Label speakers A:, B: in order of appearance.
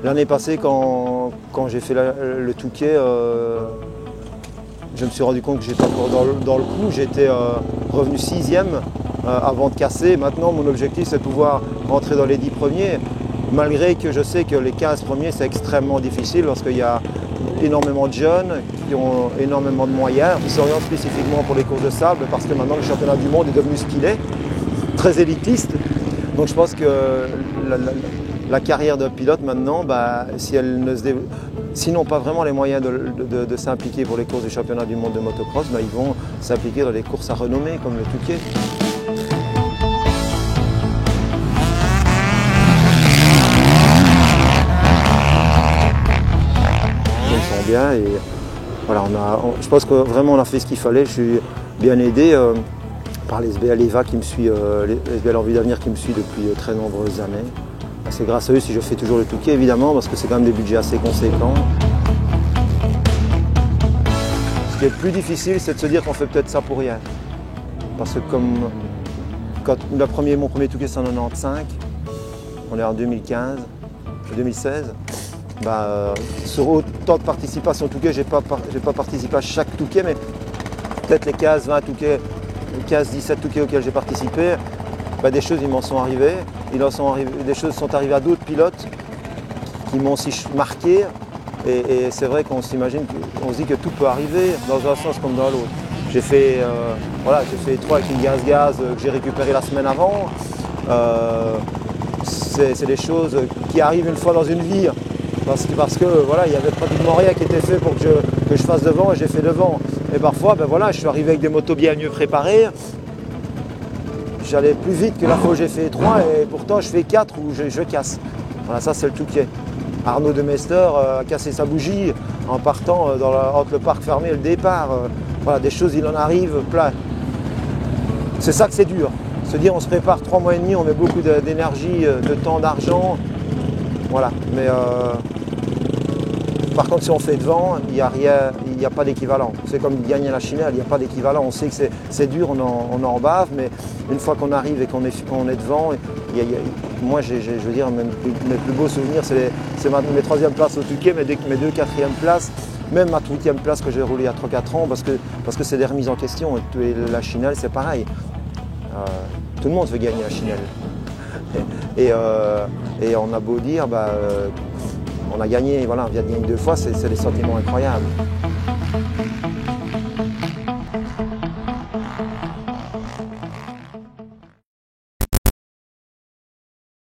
A: L'année passée, quand j'ai fait le Touquet, je me suis rendu compte que j'étais encore dans le coup. J'étais revenu 6e avant de casser. Maintenant, mon objectif, c'est de pouvoir rentrer dans les 10 premiers. Malgré que je sais que les 15 premiers, c'est extrêmement difficile parce qu'il y a énormément de jeunes qui ont énormément de moyens, qui s'orientent spécifiquement pour les courses de sable parce que maintenant le championnat du monde est devenu ce qu'il est, très élitiste. Donc je pense que la carrière de pilote maintenant, si elle ne se développe, s'ils n'ont pas vraiment les moyens de s'impliquer pour les courses du championnat du monde de motocross, ils vont s'impliquer dans les courses à renommée comme le Touquet. Bien et voilà, je pense que vraiment on a fait ce qu'il fallait. Je suis bien aidé par les SBL EVA qui me suit, les SBL Envie d'avenir qui me suit depuis très nombreuses années. C'est grâce à eux si je fais toujours le Touquet évidemment parce que c'est quand même des budgets assez conséquents. Ce qui est le plus difficile, c'est de se dire qu'on fait peut-être ça pour rien. Parce que comme quand mon premier Touquet c'est en 95, on est en 2016. Sur autant de participation au Touquet, je n'ai pas participé à chaque Touquet, mais peut-être les 15-20 Touquets, 15-17 Touquets auxquels j'ai participé, des choses ils m'en sont arrivées. Des choses sont arrivées à d'autres pilotes qui m'ont aussi marqué. Et c'est vrai qu'on s'imagine, on se dit que tout peut arriver dans un sens comme dans l'autre. J'ai fait 3 avec une gaz que j'ai récupéré la semaine avant. C'est des choses qui arrivent une fois dans une vie. Parce que voilà, il n'y avait pratiquement rien qui était fait pour que je fasse devant et j'ai fait devant. Et parfois, je suis arrivé avec des motos bien mieux préparées. J'allais plus vite que la fois où j'ai fait 3 et pourtant je fais 4 où je casse. Voilà, ça c'est le Touquet. Arnaud de Mester a cassé sa bougie en partant entre le parc fermé et le départ. Voilà, des choses, il en arrive plein. C'est ça que c'est dur. Se dire on se prépare 3 mois et demi, on met beaucoup d'énergie, de temps, d'argent. Voilà, mais par contre si on fait devant, il n'y a pas d'équivalent. C'est comme gagner la Chinelle, il n'y a pas d'équivalent. On sait que c'est dur, on en bave, mais une fois qu'on arrive et qu'on est devant, moi je veux dire, mes plus beaux souvenirs, c'est mes 3e places au Touquet, mes 2 4e places, même ma 8e place que j'ai roulée à 3-4 ans, parce que c'est des remises en question. Et la Chinelle, c'est pareil. Tout le monde veut gagner la Chinelle. Et on a beau dire, on a gagné, voilà, on vient de gagner 2 fois, c'est des sentiments incroyables.